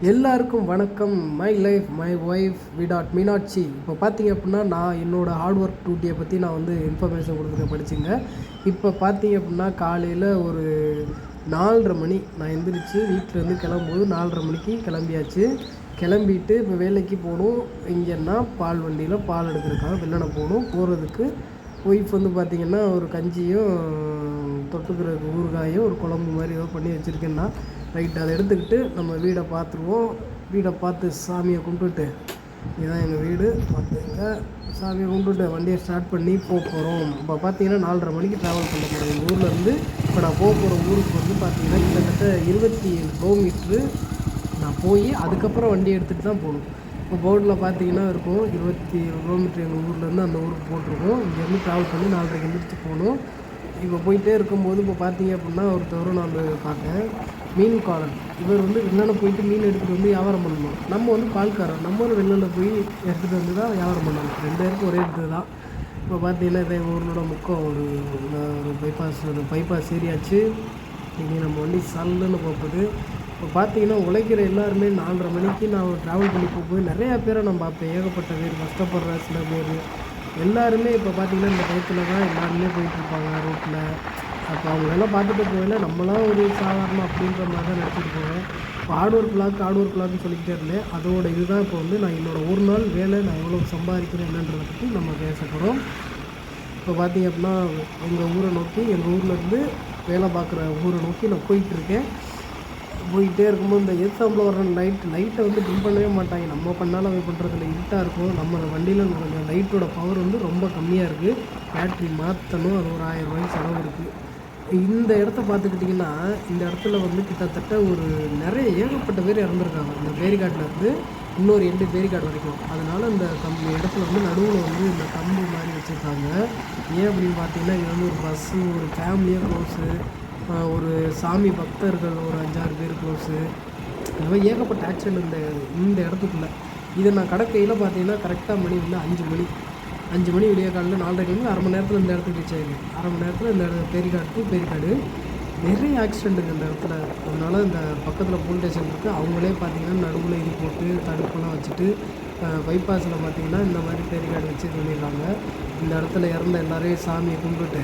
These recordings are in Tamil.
எல்லாருக்கும் வணக்கம். My life my wife Meenakshi. இப்போ பார்த்தீங்க அப்படின்னா நான் என்னோடய ஹார்ட் ஒர்க் டியூட்டியை பற்றி நான் வந்து இன்ஃபர்மேஷன் கொடுத்துருக்க படிச்சுங்க. இப்போ பார்த்தீங்க அப்படின்னா காலையில் ஒரு 4:30 மணி நான் எந்திரிச்சு வீட்டிலேருந்து கிளம்பும்போது 4:30 மணிக்கு கிளம்பியாச்சு. கிளம்பிட்டு இப்போ வேலைக்கு போகணும். எங்கன்னா பால் வண்டியில் பால் எடுக்கிறதுக்காக வெள்ளனை போகணும். போகிறதுக்கு ஒய்ஃப் வந்து பார்த்திங்கன்னா ஒரு கஞ்சியும் தொட்டுக்கிறதுக்கு ஊறுகாயும் ஒரு குழம்பு மாதிரி ஏதோ பண்ணி வச்சுருக்கேன்னா ரைட் அதை எடுத்துக்கிட்டு நம்ம வீடை பார்த்துருவோம். வீடை பார்த்து சாமியை கும்பிட்டுட்டு இதுதான் எங்கள் வீடு பார்த்துங்க. சாமியை கும்பிட்டுட்டு வண்டியை ஸ்டார்ட் பண்ணி போகிறோம். இப்போ பார்த்தீங்கன்னா 4:30 மணிக்கு ட்ராவல் பண்ண போகிறோம். எங்கள் ஊர்லேருந்து இப்போ நான் போகிற ஊருக்கு வந்து பார்த்திங்கன்னா கிட்டத்தட்ட 27 கிலோமீட்ரு நான் போய் அதுக்கப்புறம் வண்டி எடுத்துகிட்டு தான் போகணும். இப்போ போர்டில் பார்த்தீங்கன்னா இருக்கும் 27 கிலோமீட்டர் எங்கள் ஊர்லேருந்து அந்த ஊருக்கு போட்டிருக்கோம். இங்கேருந்து ட்ராவல் பண்ணி 4:30 எந்திரிச்சு போகணும். இப்போ போயிட்டே இருக்கும்போது இப்போ பார்த்தீங்க அப்படின்னா ஒருத்தவரை நான் வந்து பார்த்தேன். மீன் காலன். இவர் வந்து வெள்ளனை போயிட்டு மீன் எடுத்துகிட்டு வந்து வியாபாரம் பண்ணணும். நம்ம வந்து பால்காரர். நம்ம ஒரு வெள்ளனை போய் எடுத்துகிட்டு வந்து தான் வியாபாரம் பண்ணணும். 2 பேருக்கும் ஒரே இடத்துல தான். இப்போ பார்த்தீங்கன்னா இதை எங்கள் ஊரோட முக்கம் ஒரு பைபாஸ் ஏரியாச்சு. இனி நம்ம வண்டி சல்லுன்னு போகுது. இப்போ பார்த்தீங்கன்னா உழைக்கிற எல்லாருமே 4:30 மணிக்கு நான் ட்ராவல் பண்ணி போகும்போது நிறையா பேரை நான் பார்ப்பேன். ஏகப்பட்ட பேர் கஷ்டப்படுற சில பேர் எல்லாருமே இப்போ பார்த்திங்கன்னா இந்த டயத்தில் தான் எல்லாருமே போயிட்டுருப்பாங்க ரோட்டில். அப்போ அவங்களெல்லாம் பார்த்துட்டு போகல நம்மளாம் ஒரு சாதாரணம் அப்படின்ற மாதிரி தான் நினச்சிட்டு போவேன். இப்போ ஹார்ட் ஒர்க் விளாக்னு சொல்லிக்கிட்டே இருந்தேன். அதோட இதுதான் இப்போ வந்து நான் என்னோடய ஒரு நாள் வேலை நான் எவ்வளோ சம்பாதிக்கிறேன் என்னன்றதை பற்றி நம்ம பேச போகிறோம். இப்போ பார்த்திங்க அப்படின்னா எங்கள் ஊரை நோக்கி எங்கள் ஊர்லேருந்து வேலை பார்க்குற ஊரை நோக்கி நான் போயிட்டுருக்கேன். போயிட்டே இருக்கும்போது இந்த எக்ஸாம்பிள் வர லைட்டை வந்து ட்ரிம் பண்ணவே மாட்டாங்க. நம்ம பண்ணாலும் அவை பண்ணுறதுல இருட்டாக இருக்கும். நம்ம வண்டியில் கொஞ்சம் லைட்டோட பவர் வந்து ரொம்ப கம்மியாக இருக்குது. பேட்ரி மாற்றணும். அது ஒரு 1000 ரூபாய்க்கு செலவு இருக்குது. இந்த இடத்த பார்த்துக்கிட்டிங்கன்னா இந்த இடத்துல வந்து கிட்டத்தட்ட ஒரு நிறைய ஏகப்பட்ட பேர் இறந்துருக்காங்க. இந்த பேரிகாட்டில் இருந்து இன்னொரு 2 பேரிகாட் வரைக்கும். அதனால் இந்த இடத்துல வந்து நடுவில் வந்து இந்த கம்பு மாதிரி வச்சுருக்காங்க. ஏன் அப்படின்னு பார்த்தீங்கன்னா இது வந்து ஒரு பஸ்ஸு ஒரு ஃபேமிலியாக க்ளோஸு, ஒரு சாமி பக்தர்கள் ஒரு 5-6 பேர் க்ளோஸு. இந்த மாதிரி ஏகப்பட்ட ஆக்சிடெண்ட் இந்த இடத்துக்குள்ளே. இதை நான் கடற்கையில் பார்த்தீங்கன்னா கரெக்டாக மணி வந்து 5 மணி விடிய காலையில் 4:30 அரை மணி நேரத்தில் இந்த இடத்துக்கு ரீச் ஆகிடுது. அரை மணி நேரத்தில் இந்த பேரிகாடு நிறைய ஆக்சிடெண்ட்டுங்க இந்த இடத்துல. அதனால் இந்த பக்கத்தில் போலீஸ் ஸ்டேஷன் இருக்குது. அவங்களே பார்த்திங்கன்னா நடுவில் இது போட்டு தடுப்பெல்லாம் வச்சுட்டு பைபாஸில் பார்த்திங்கன்னா இந்த மாதிரி பேரிகாடு வச்சு பண்ணிடுறாங்க. இந்த இடத்துல இறந்த எல்லோரையும் சாமியை கும்பிட்டு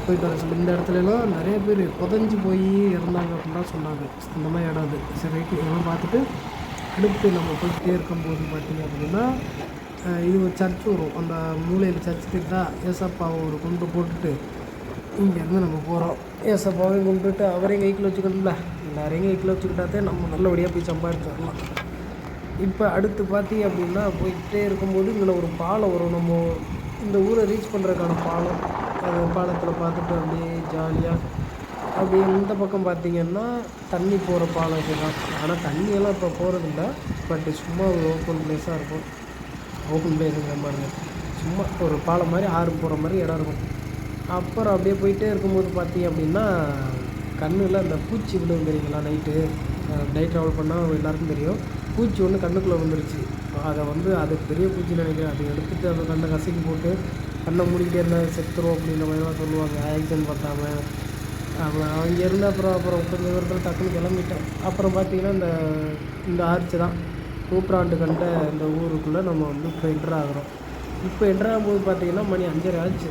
போயிட்டு வர சொல்லி இந்த இடத்துலலாம் நிறைய பேர் புதஞ்சி போய் இறந்தாங்க அப்படின்னு தான் சொன்னாங்க. இந்த மாதிரி இடம் அது. சரி ரைட்டு இதெல்லாம் பார்த்துட்டு அடுத்து நம்ம போய்கிட்டே இருக்கும்போது பார்த்திங்க அப்படின்னா இது ஒரு சர்ச் வரும். அந்த மூலையில் சர்ச் கிட்டா ஏசப்பாவை ஒரு கொண்டு போட்டுட்டு இங்கேருந்து நம்ம போகிறோம். ஏசப்பாவையும் கொண்டுட்டு அவரையும் கைக்கில் வச்சுக்கணும்ல. எல்லாரையும் கைக்கில் வச்சுக்கிட்டாதே நம்ம நல்லபடியாக போய் சம்பாதிச்சு வரலாம். இப்போ அடுத்து பார்த்திங்க அப்படின்னா போய்கிட்டே இருக்கும்போது இங்கே ஒரு பாலம் வரும். நம்ம இந்த ஊரை ரீச் பண்ணுறதுக்கான பாலம். அந்த பாலத்தில் பார்த்துட்டு அப்படியே ஜாலியாக அப்படியே இந்த பக்கம் பார்த்திங்கன்னா தண்ணி போகிற பாலம் இதுதான். ஆனால் தண்ணியெல்லாம் இப்போ போகிறதில்ல. பட் சும்மா ஒரு ஓப்பன் பிளேஸாக இருக்கும். ஓப்பன் பிளேஸுங்கிற மாதிரி சும்மா ஒரு பாலம் மாதிரி ஆறு போகிற மாதிரி இடம் இருக்கும். அப்புறம் அப்படியே போயிட்டே இருக்கும்போது பார்த்திங்க அப்படின்னா கண்ணில் அந்த பூச்சி விழுவும் தெரியுங்களா. நைட் ட்ராவல் பண்ணால் எல்லாருக்கும் தெரியும். பூச்சி ஒன்று கண்ணுக்குள்ளே வந்துருச்சு. அதை வந்து அது பெரிய பூச்சி நினைக்கிறேன். அதை எடுத்துகிட்டு அந்த கண்ணை கசக்கி போட்டு கண்ணை மூடிக்கிட்டே இருந்தால் செத்துரும் அப்படின்ற மாதிரிலாம் சொல்லுவாங்க. ஆக்சிடென்ட் பார்த்தாமல் அங்கே இருந்து அப்புறம் கொஞ்சம் தூரத்தில் டக்குன்னு கிளம்பிட்டேன். அப்புறம் பார்த்திங்கன்னா இந்த ஆர்ச்சு தான் நூற்றாண்டு கண்ட இந்த ஊருக்குள்ளே நம்ம வந்து இப்போ என்ட்ரு ஆகிறோம். இப்போ என்ட்ரு ஆகும்போது பார்த்திங்கன்னா மணி 5:30 ஆச்சு.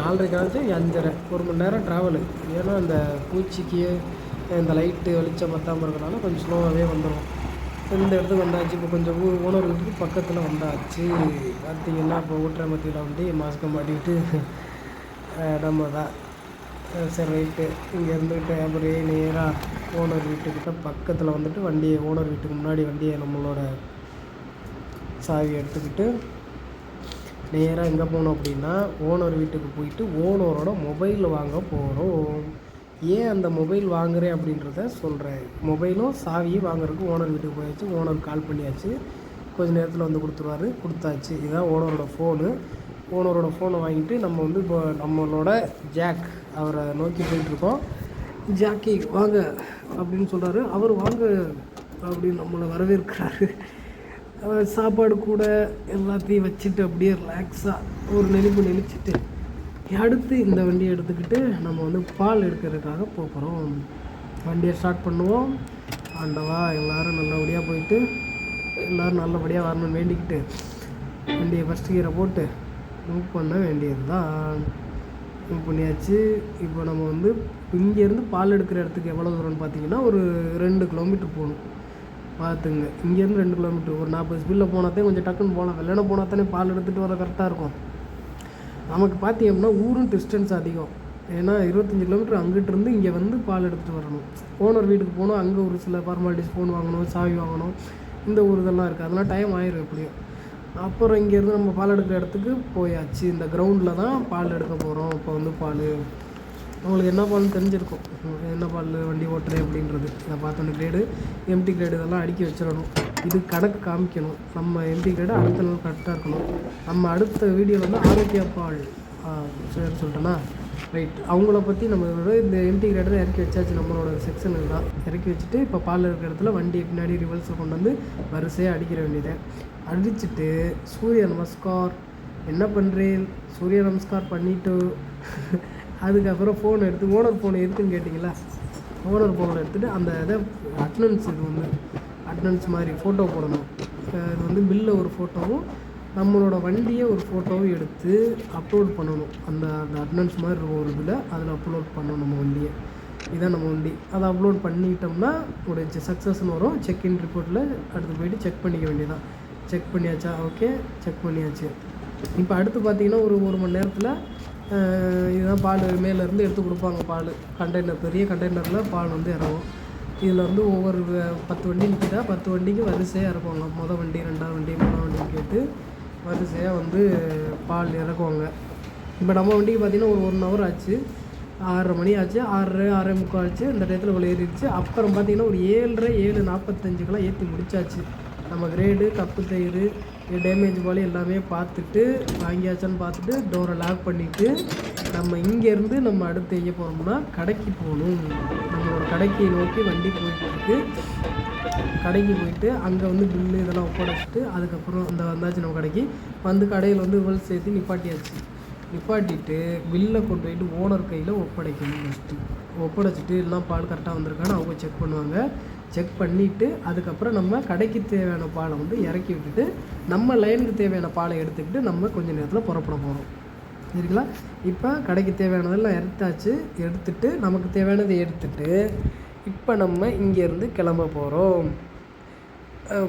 4:30 ஆச்சு. 5:30 1 மணி நேரம் ட்ராவலு. ஏன்னா இந்த பூச்சிக்கு இந்த லைட்டு வெளிச்சம் பத்தாமல் இருக்கிறனால கொஞ்சம் ஸ்லோவாகவே வந்துடும். இந்த இடத்துக்கு வந்தாச்சு. இப்போ கொஞ்சம் ஓனர் வீட்டுக்கு பக்கத்தில் வந்தாச்சு. பார்த்திங்கன்னா இப்போ ஊட்டுற மத்தியில் வந்து மாஸ்க்கை மாட்டிக்கிட்டு நம்ம தான் சரி ரைட்டு இங்கே இருந்துக்கிட்டு அப்படியே நேராக ஓனர் வீட்டுக்கிட்ட பக்கத்தில் வந்துட்டு ஓனர் வீட்டுக்கு முன்னாடி வண்டியை நம்மளோட சாவி எடுத்துக்கிட்டு நேராக எங்கே போனோம் அப்படின்னா ஓனர் வீட்டுக்கு போயிட்டு ஓனரோட மொபைல் வாங்க போகிறோம். ஏன் அந்த மொபைல் வாங்குகிறேன் அப்படின்றத சொல்கிறேன். மொபைலும் சாவியும் வாங்குறதுக்கு ஓனர் வீட்டுக்கு போயாச்சு. ஓனர் கால் பண்ணியாச்சு. கொஞ்சம் நேரத்தில் வந்து கொடுத்தாச்சு. இதுதான் ஓனரோட ஃபோனு. ஓனரோட ஃபோனை வாங்கிட்டு நம்ம வந்து இப்போ நம்மளோட ஜாக் அவரை நோக்கி போயிட்டுருக்கோம். ஜாக்கி வாங்க அப்படின்னு சொல்கிறாரு. அவர் வாங்க அப்படின்னு நம்மளை வரவேற்கிறாரு. சாப்பாடு கூட எல்லாத்தையும் வச்சுட்டு அப்படியே ரிலாக்ஸாக ஒரு நெளிச்சிட்டு அடுத்து இந்த வண்டியை எடுத்துக்கிட்டு நம்ம வந்து பால் எடுக்கிறதுக்காக போகிறோம். வண்டியை ஸ்டார்ட் பண்ணுவோம். ஆண்டவா எல்லோரும் நல்லபடியாக போயிட்டு எல்லோரும் நல்லபடியாக வரணும்னு வேண்டிக்கிட்டு வண்டியை ஃபஸ்ட்டு கீரை போட்டு மூவ் பண்ண வேண்டியது தான். மூவ் பண்ணியாச்சு. இப்போ நம்ம வந்து இங்கேருந்து பால் எடுக்கிற இடத்துக்கு எவ்வளோ தூரம்னு பார்த்தீங்கன்னா ஒரு 2 கிலோமீட்டர் போகணும். பார்த்துங்க, இங்கேருந்து 2 கிலோமீட்டர், ஒரு 40 ஸ்பீடில் போனால்தான் கொஞ்சம் டக்குன்னு போகலாம். வெள்ளனை போனால் தானே பால் எடுத்துகிட்டு வர கரெக்டாக இருக்கும். நமக்கு பார்த்தீங்கன்னா ஊரும் டிஸ்டன்ஸ் அதிகம். ஏன்னா 25 கிலோமீட்டர் அங்கிட்டிருந்து இங்கே வந்து பால் எடுத்துகிட்டு வரணும். ஓனர் வீட்டுக்கு போகணும், அங்கே ஒரு சில ஃபார்மாலிட்டிஸ் ஃபோன் வாங்கணும், சாவி வாங்கணும், இந்த ஒரு இதெல்லாம் இருக்குது. அதெல்லாம் டைம் ஆயிரும் எப்படியும். அப்புறம் இங்கேருந்து நம்ம பால் எடுக்கிற இடத்துக்கு போயாச்சு. இந்த கிரவுண்டில் தான் பால் எடுக்க போகிறோம். இப்போ வந்து பால் உங்களுக்கு என்ன பால்னு தெரிஞ்சிருக்கும், என்ன பால் வண்டி ஓட்டுறேன் அப்படின்றது. இதை பார்த்தோன்னே கிரேடு, எம்டி கிரேடு இதெல்லாம் அடுக்கி வச்சிடணும். இது கணக்கு காமிக்கணும். நம்ம எம்டி கிரேடு அடுத்த நாள் கரெக்டாக இருக்கணும். நம்ம அடுத்த வீடியோவில் வந்து ஆரோக்கிய பால் சரி சொல்லிட்டேன்னா ரைட், அவங்கள பற்றி நம்ம இந்த எம்டி கிரேடரை இறக்கி வச்சாச்சு. நம்மளோட செக்ஷன் தான் இறக்கி வச்சுட்டு இப்போ பால் இருக்கிற இடத்துல வண்டியை பின்னாடி ரிவர்ஸில் கொண்டு வந்து வரிசையாக அடிக்கிற வேண்டியதை அடிச்சுட்டு சூரிய நமஸ்கார் என்ன பண்ணுறேன், சூரிய நமஸ்கார் பண்ணிவிட்டு அதுக்கப்புறம் ஃபோன் எடுத்து, ஓனர் ஃபோன் எதுக்குன்னு கேட்டிங்களா, ஓனர் ஃபோனை எடுத்துகிட்டு அந்த இதை அட்டனன்ஸ், இது வந்து அட்டனன்ஸ் மாதிரி ஃபோட்டோ போடணும். இது வந்து பில்லில் ஒரு ஃபோட்டோவும் நம்மளோட வண்டியை ஒரு ஃபோட்டோவும் எடுத்து அப்லோட் பண்ணணும். அந்த அட்டனன்ஸ் மாதிரி இருக்கும் ஒரு இதில், அதில் அப்லோட் பண்ணணும் நம்ம வண்டியை. இதான் நம்ம வண்டி. அதை அப்லோட் பண்ணிட்டோம்னா ஒரு சக்ஸஸ்ன்னு வரும். செக்இன் ரிப்போர்ட்டில் அடுத்து போய்ட்டு செக் பண்ணிக்க வேண்டியதான். செக் பண்ணியாச்சா? ஓகே, செக் பண்ணியாச்சு. இப்போ அடுத்து பார்த்திங்கன்னா ஒரு மணி நேரத்தில் இதுதான் பால் மேலேருந்து எடுத்து கொடுப்பாங்க. பால் கண்டெய்னர், பெரிய கண்டெய்னரில் பால் வந்து இறங்கும். இதில் வந்து ஒவ்வொரு 10 வண்டி நிற்கிதா, 10 வண்டிக்கு வரிசையாக இறக்குவாங்க. மொதல் வண்டி, 2ஆவது வண்டி, 3ஆவது வண்டின்னு கேட்டு வரிசையாக வந்து பால் இறக்குவாங்க. இப்போ நம்ம வண்டிக்கு பார்த்திங்கன்னா ஒரு 1 ஹவர் ஆச்சு. 6:30 மணி ஆச்சு, 6:30 ஆச்சு. இந்த டயத்தில் இவ்வளோ ஏறிடுச்சு. அப்புறம் பார்த்திங்கன்னா ஒரு 7:45 ஏற்றி முடிச்சாச்சு. நம்ம கிரேடு, கப்பு தயிர், டேமேஜ் பால் எல்லாமே பார்த்துட்டு வாங்கியாச்சான்னு பார்த்துட்டு டோரை லாக் பண்ணிவிட்டு நம்ம இங்கேருந்து நம்ம அடுத்து எங்கே போகிறோம்னா கடைக்கு போகணும். நம்மளோட கடைக்கு நோக்கி வண்டி போயிட்டுருக்கு. கடைக்கு போயிட்டு அங்கே வந்து பில்லு இதெல்லாம் ஒப்படைச்சிட்டு அதுக்கப்புறம் அந்த வந்தாச்சு. நம்ம கடைக்கு வந்து கடையில் வந்து இவள் சேர்த்து நிப்பாட்டியாச்சு. நிப்பாட்டிட்டு பில்லை கொண்டு போயிட்டு ஓனர் கையில் ஒப்படைக்கணும். ஃபஸ்ட்டு ஒப்படைச்சிட்டு எல்லாம் பால் கரெக்டாக வந்திருக்கான்னு அவங்க செக் பண்ணுவாங்க. செக் பண்ணிவிட்டு அதுக்கப்புறம் நம்ம கடைக்கு தேவையான பாலை வந்து இறக்கி விட்டுட்டு நம்ம லைனுக்கு தேவையான பாலை எடுத்துக்கிட்டு நம்ம கொஞ்சம் நேரத்தில் புறப்பட போகிறோம். சரிங்களா? இப்போ கடைக்கு தேவையானதெல்லாம் எடுத்துட்டு நமக்கு தேவையானதை எடுத்துகிட்டு இப்போ நம்ம இங்கேருந்து கிளம்ப போகிறோம்.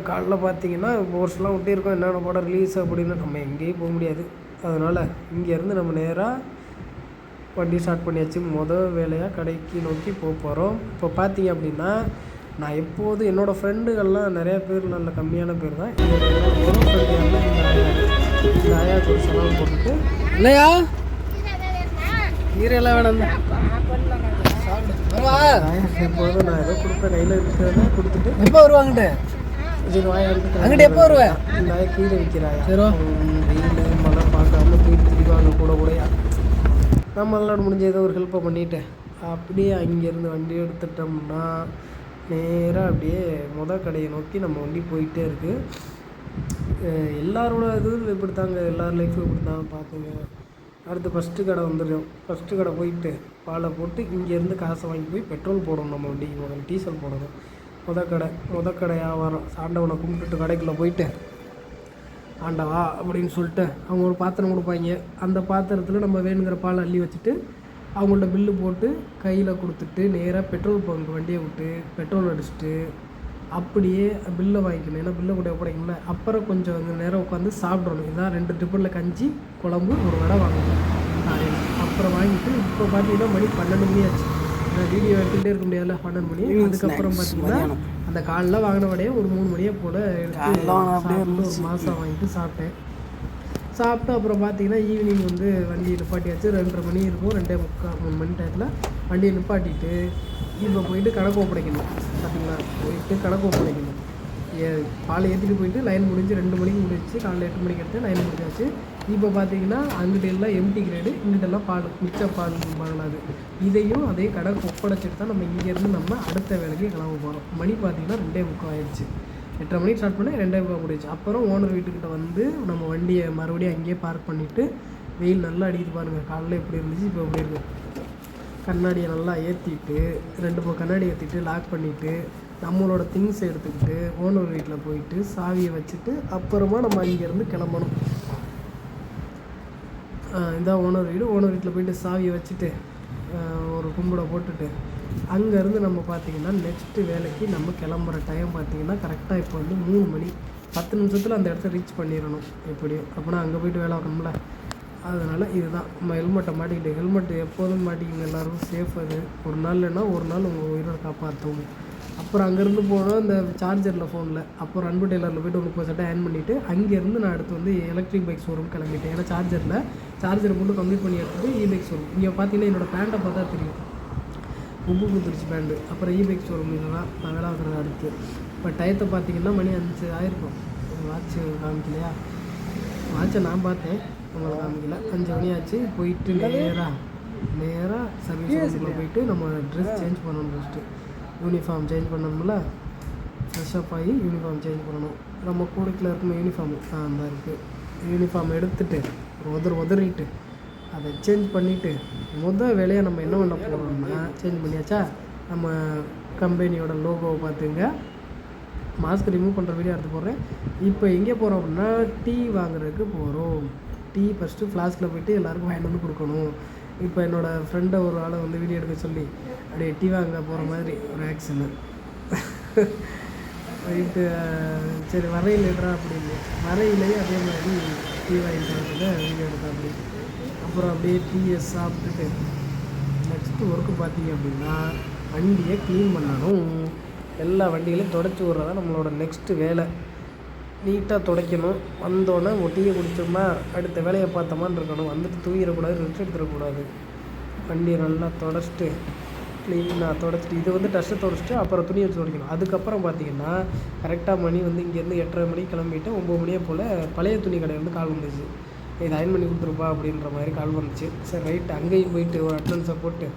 காலைல பார்த்திங்கன்னா போர்ஸ்லாம் விட்டிருக்கோம், என்னென்ன படம் ரிலீஸ் அப்படின்னு. நம்ம எங்கேயும் போக முடியாது. அதனால் இங்கேருந்து நம்ம நேராக வண்டி ஸ்டார்ட் பண்ணியாச்சு. மொதல் வேலையாக கடைக்கு நோக்கி போக போகிறோம். இப்போ பார்த்தீங்க அப்படின்னா நான் எப்போதும் என்னோடய ஃப்ரெண்டுகள்லாம் நிறையா பேர், நல்ல கம்மியான பேர் தான். ஒரு ஃப்ரெண்டு இந்த ஆயாக்கு ஒரு செலவு போட்டுட்டு இல்லையா கீரையெல்லாம் வேணாம் எப்போதும் நான் ஏதோ கொடுப்பேன், கையில் இருக்கிறத கொடுத்துட்டு எப்போ வருவாங்கட்டு சரி அங்கிட்ட எப்போ வருவேன். இந்த ஆயா கீரை விற்கிறாயா, சரி வெயில் மழை பார்க்காம போயிட்டு திரிவாங்க கூடயா. நம்மளால் முடிஞ்ச ஏதோ ஒரு ஹெல்ப்பை பண்ணிவிட்டு அப்படியே அங்கேருந்து வண்டி எடுத்துட்டோம்னா நேராக அப்படியே மொதல் கடையை நோக்கி நம்ம வண்டி போயிட்டே இருக்குது. எல்லாரோட இதுவும் இப்படி தாங்க, எல்லார் லைஃப்பும் இப்படி தான் பார்த்துங்க. அடுத்து ஃபஸ்ட்டு கடை வந்துடும். ஃபஸ்ட்டு கடை போயிட்டு பாலை போட்டு இங்கேருந்து காசை வாங்கி போய் பெட்ரோல் போடணும். நம்ம வண்டிக்கு முதல்ல டீசல் போடணும். மொதல் கடை வியாபாரம். ஆண்டவனை கும்பிட்டுட்டு கடைக்குள்ளே போயிட்டு ஆண்டவா அப்படின்னு சொல்லிட்டு அவங்க ஒரு பாத்திரம் கொடுப்பாங்க. அந்த பாத்திரத்தில் நம்ம வேணுங்கிற பால் அள்ளி வச்சுட்டு அவங்கள்ட்ட பில்லு போட்டு கையில் கொடுத்துட்டு நேராக பெட்ரோல் பங்க் வண்டியை விட்டு பெட்ரோல் அடிச்சுட்டு அப்படியே பில்லை வாங்கிக்கணும். ஏன்னா பில்லை கூட ஒப்படைக்கணும்ல. அப்புறம் கொஞ்சம் நேரம் உட்காந்து சாப்பிட்றணும். இதான் 2 டிஃபனில் கஞ்சி, குழம்பு, ஒரு வடை வாங்கணும். அப்புறம் வாங்கிட்டு இப்போ பார்த்தீங்கன்னா மணி 12 மணி ஆச்சு. நான் வீடியோ எடுத்துகிட்டே இருக்க முடியாதுல்ல, 12 மணி. அதுக்கப்புறம் பார்த்தீங்கன்னா அந்த காலைல வாங்கின வடையை ஒரு 3 மணியை போல் எடுத்து ஒரு மாதம் வாங்கிட்டு சாப்பிட்டேன். சாப்பிட்டு அப்புறம் பார்த்தீங்கன்னா ஈவினிங் வந்து வண்டியை நிப்பாட்டியாச்சு. 2:30 மணி இருக்கும், 2:45 3 மணி டயத்தில் வண்டியை நிப்பாட்டிட்டு இப்போ போயிட்டு கணக்கு ஒப்படைக்கணும். பார்த்தீங்களா, போயிட்டு கணக்கு ஒப்படைக்கணும். பாலை ஏற்றிட்டு போயிட்டு லைன் முடிஞ்சு 2 மணிக்கு முடிச்சு, காலையில் 8 மணிக்கு எடுத்து லைன் முடிஞ்சாச்சு. இப்போ பார்த்தீங்கன்னா அங்கிட்ட எல்லாம் எம்டி கிரேடு, இங்கிட்டெல்லாம் பால் மிச்ச பால் பாலாது. இதையும் அதே கணக்கு ஒப்படைச்சிட்டு தான் நம்ம இங்கேருந்து நம்ம அடுத்த வேலைக்கு கிளம்ப போகிறோம். மணி பார்த்தீங்கன்னா 2:45 ஆயிடுச்சு. 8:30 மணிக்கு ஸ்டார்ட் பண்ணி 2:45 முடிச்சு. அப்புறம் ஓனர் வீட்டுக்கிட்ட வந்து நம்ம வண்டியை மறுபடியும் அங்கேயே பார்க் பண்ணிவிட்டு வெயில் நல்லா அடிக்குது பாருங்கள். காலையில் எப்படி இருந்துச்சு, இப்போ எப்படி இருக்குது. கண்ணாடியை நல்லா ஏற்றிட்டு 2 கண்ணாடி ஏற்றிட்டு லாக் பண்ணிவிட்டு நம்மளோட திங்ஸ் எடுத்துக்கிட்டு ஓனர் வீட்டில் போயிட்டு சாவியை வச்சுட்டு அப்புறமா நம்ம இங்கேருந்து கிளம்பணும். இதான் ஓனர் வீடு. ஓனர் வீட்டில் போயிட்டு சாவியை வச்சுட்டு ஒரு கும்பிட போட்டுட்டு அங்கேருந்து நம்ம பார்த்திங்கன்னா நெக்ஸ்ட்டு வேலைக்கு நம்ம கிளம்புற டைம் பார்த்திங்கன்னா கரெக்டாக இப்போ வந்து 3 மணி 10 நிமிஷத்தில் அந்த இடத்த ரீச் பண்ணிடணும் எப்படியும். அப்போனா அங்கே போய்ட்டு வேலை ஆகணும்ல. அதனால் இதுதான் நம்ம ஹெல்மெட்டை மாட்டிக்கிட்டு, ஹெல்மெட் எப்போதும் மாட்டிக்கிங்க எல்லோரும் சேஃப். அது ஒரு நாள் இல்லைன்னா ஒரு நாள் உங்கள் உயிரை காப்பாற்றும். அப்புறம் அங்கேருந்து போனால் இந்த சார்ஜரில் ஃபோனில் அப்புறம் அன்பு டெய்லரில் போய்ட்டு 30 சட்டை ஆன் பண்ணிவிட்டு அங்கேருந்து நான் அடுத்து வந்து எலக்ட்ரிக் பைக் ஷோரூம் கிளம்பிட்டேன். ஏன்னா சார்ஜரை மட்டும் கம்ப்ளீட் பண்ணி எடுத்துகிட்டு இபைக் ஷோரூம். இங்கே பார்த்தீங்கன்னா என்னோடய பேண்ட்டை பார்த்தா தெரியும், உப்பு குத்துருச்சு பேண்ட்டு. அப்புறம் இபைக் ஷோரூம் இதெல்லாம் நான் வேலை ஆகுறது அடுத்து. இப்போ டயத்தை பார்த்தீங்கன்னா மணி 5 ஆகிருக்கும். வாட்ச்சு காமிக்கலையா? வாட்சை நான் பார்த்தேன், உங்களை காமிக்கல. 5 மணி ஆச்சு. போயிட்டு நேராக சர்வீஸ் ரூமில் போயிட்டு நம்ம ட்ரெஸ் சேஞ்ச் பண்ணணும். ஃபஸ்ட்டு யூனிஃபார்ம் சேஞ்ச் பண்ணணும்ல. ஃப்ரெஷ்ஷப் ஆகி யூனிஃபார்ம் சேஞ்ச் பண்ணணும். நம்ம கூடைக்கில் இருக்கும் யூனிஃபார்ம் அந்த இருக்குது. யூனிஃபார்ம் எடுத்துகிட்டு உதறிட்டு அதை சேஞ்ச் பண்ணிவிட்டு வேலையாக நம்ம என்ன பண்ண போகிறோம்னா, சேஞ்ச் பண்ணியாச்சா, நம்ம கம்பெனியோட லோகோவை பார்த்துங்க. மாஸ்க் ரிமூவ் பண்ணுற வீடியோ எடுத்து போடுறேன். இப்போ எங்கே போகிறோம் அப்படின்னா டீ வாங்குறதுக்கு போகிறோம். டீ ஃபஸ்ட்டு ஃப்ளாஸ்கில் போய்ட்டு எல்லாேருக்கும் வாங்கிட்டு வந்து கொடுக்கணும். இப்போ என்னோடய ஃப்ரெண்டை ஒரு ஆளை வந்து வீடியோ எடுக்க சொல்லி அப்படியே டீ வாங்க போகிற மாதிரி ஒரு ஆக்ஷனு. ரைட்டு, சரி வரையிலடா அப்படின்னு வரையிலேயே அதே மாதிரி டீ வாங்கிட்டு வரதுல வீடியோ எடுத்தா அப்படி. அப்புறம் அப்படியே டீயை சாப்பிட்டுட்டு நெக்ஸ்ட்டு ஒர்க்கு பார்த்திங்க அப்படின்னா வண்டியை க்ளீன் பண்ணணும். எல்லா வண்டிகளையும் துடைச்சி விட்றதான் நம்மளோட நெக்ஸ்ட்டு வேலை. நீட்டாக துடைக்கணும். வந்தோடனே டீயை குடிச்சோம்னா அடுத்த வேலையை பார்த்தோமான்னு இருக்கணும். வந்துட்டு தூங்கிடக்கூடாது, ரெஸ்ட் எடுத்துடக்கூடாது. வண்டியை நல்லா துடைச்சிட்டு க்ளீனாக துடைச்சிட்டு இது வந்து டஸ்ட்டை துடைச்சிட்டு அப்புறம் துணி வச்சு துடைக்கணும். அதுக்கப்புறம் பார்த்திங்கன்னா கரெக்டாக மணி வந்து இங்கேருந்து 8:30 மணிக்கு கிளம்பிட்டு 9 மணியே போல் பழைய துணி கடையிலேருந்து கால் வந்துச்சு. இது அயன் பண்ணி கொடுத்துருப்பா அப்படின்ற மாதிரி கால் வந்துச்சு. சரி ரைட்டு, அங்கேயும் போயிட்டு ஒரு அட்டனன்ஸை போட்டு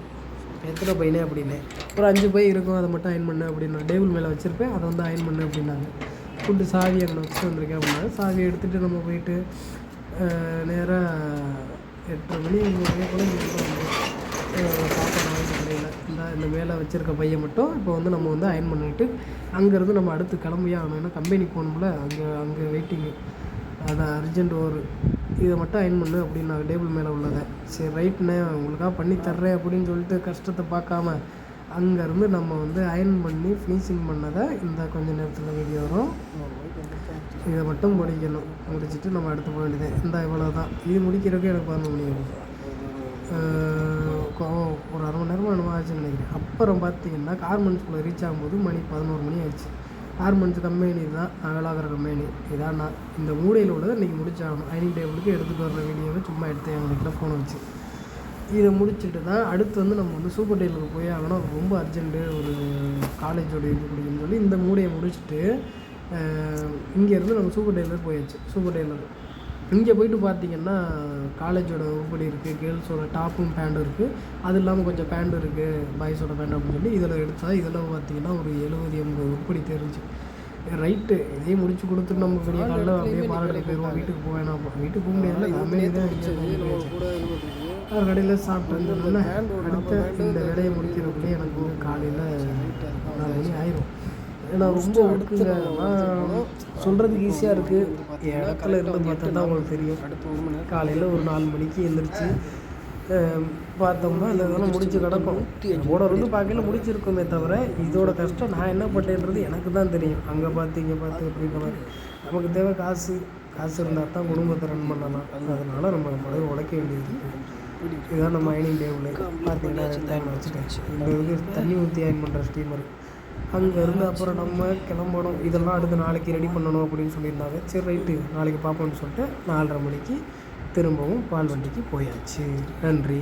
எத்தனை பையனே அப்படின்னு ஒரு 5 பை இருக்கும், அதை மட்டும் அயன் பண்ணு அப்படின்னு டேபிள் மேலே வச்சுருப்பேன். அதை வந்து அயன் பண்ணு அப்படின்னாங்க. ஃபுட்டு சாவி அங்கே வச்சுட்டு வந்திருக்கேன் அப்படின்னா சாவியை எடுத்துகிட்டு நம்ம போயிட்டு நேராக 8:30 மணி 9 மணி போல் சாப்பாடு வாங்கிட்டு கடையில் இந்த மேலே வச்சுருக்க பையன் மட்டும் இப்போ வந்து நம்ம வந்து அயன் பண்ணிவிட்டு அங்கேருந்து நம்ம அடுத்து கிளம்பியே ஆகணும். ஏன்னா கம்பெனிக்கு போகணும்ல, அங்கே வெயிட்டிங்கு, அதை அர்ஜென்ட் இதை மட்டும் அயன் பண்ணு அப்படின்னு நான் டேபிள் மேலே உள்ளதை. சரி ரைட்ண்ணே உங்களுக்காக பண்ணி தர்றேன் அப்படின்னு சொல்லிட்டு கஷ்டத்தை பார்க்காம அங்கேருந்து நம்ம வந்து அயன் பண்ணி ஃபினிஷிங் பண்ணதை இந்த கொஞ்சம் நேரத்தில் வீடியோ வரும். இதை மட்டும் முடிச்சுட்டு நம்ம அடுத்து போக வேண்டியது. இந்த இவ்வளோ தான். இது முடிக்கிறதுக்கு எனக்கு 11 மணி ஆகும். ஒரு அரை மணி நேரமாக என்னமோ ஆச்சுன்னு நினைக்கிறேன். அப்புறம் பார்த்திங்கன்னா கார்மெண்ட்ஸ்குள்ளே ரீச் ஆகும்போது மணி 11 மணி ஆயிடுச்சு. கார்மெண்ட்ஸ் கம்பெனி தான் வேலாகிற கம்பெனி. இதான் நான் இந்த மூடையில் உள்ளதை இன்றைக்கி முடிச்சாகணும். டைனிங் டேபிளுக்கு எடுத்துகிட்டு வர்ற வீடியோவை சும்மா எடுத்தேன் எங்களுக்கு ஃபோனை வச்சு. இதை முடிச்சுட்டு தான் அடுத்து வந்து நம்ம வந்து சூப்பர் டெய்லருக்கு போய் ஆகணும். ரொம்ப அர்ஜென்ட்டு, ஒரு காலேஜோட இது பிடிக்குன்னு சொல்லி இந்த மூடையை முடிச்சுட்டு இங்கேருந்து நம்ம சூப்பர் டெய்லர் போயாச்சு. சூப்பர் டெய்லர் இங்கே போயிட்டு பார்த்திங்கன்னா காலேஜோட உருப்படி இருக்குது, கேர்ள்ஸோட டாப்பும் பேண்ட்டும் இருக்குது, அது இல்லாமல் கொஞ்சம் பேண்ட்டு இருக்குது, பாய்ஸோட பேண்ட் அப்படின்னு சொல்லி இதில் எடுத்தால் இதில் பார்த்திங்கன்னா ஒரு 70-80 உருப்படி தெரிஞ்சு. ரைட்டு, இதையும் முடிச்சு கொடுத்துட்டு நம்ம பெரிய காலையில் அப்படியே பாராட்டு போயிடுவோம். வீட்டுக்கு போவேனா? வீட்டுக்கு போக முடியாது, எல்லாமே தான் ஒரு கடையில் சாப்பிட்டு இருந்தோம்னா அடுத்த இந்த வேலையை முடிக்கிறதுக்குள்ளே எனக்கு வந்து காலையில் 4 மணி ஆயிரும். ஏன்னா ரொம்ப ஒடுக்குங்க. சொல்கிறதுக்கு ஈஸியாக இருக்குது, இடத்துல இருந்து பார்த்தா தான் உங்களுக்கு தெரியும். காலையில் ஒரு 4 மணிக்கு எழுந்திரிச்சு பார்த்தோம்னா இந்த இதெல்லாம் முடிச்சு கிடக்கும். ஓட வந்து பார்க்கல முடிச்சிருக்கோமே தவிர இதோட கஷ்டம் நான் என்ன பட்டேன்றது எனக்கு தான் தெரியும். அங்கே பார்த்து இங்கே பார்த்து அப்படின்ற மாதிரி நமக்கு தேவை காசு இருந்தால் தான் குடும்பத்தை ரன் பண்ணலாம். அதனால் நம்ம முதல்ல உழைக்க வேண்டியது இருக்குது. இதுதான் நம்ம அயனிங் டேபிள் பார்த்தீங்கன்னா டைம் வச்சுட்டேன். இந்த இது தண்ணி ஊற்றி அயன் பண்ணுற ஸ்டீமர். அங்கேருந்து அப்புறம் நம்ம கிளம்பணும். இதெல்லாம் அடுத்து நாளைக்கு ரெடி பண்ணணும் அப்படின்னு சொல்லியிருந்தாங்க. சரி ரைட்டு, நாளைக்கு பார்ப்போம்னு சொல்லிட்டு 4:30 மணிக்கு திரும்பவும் பால் வண்டிக்கு போயாச்சு. நன்றி.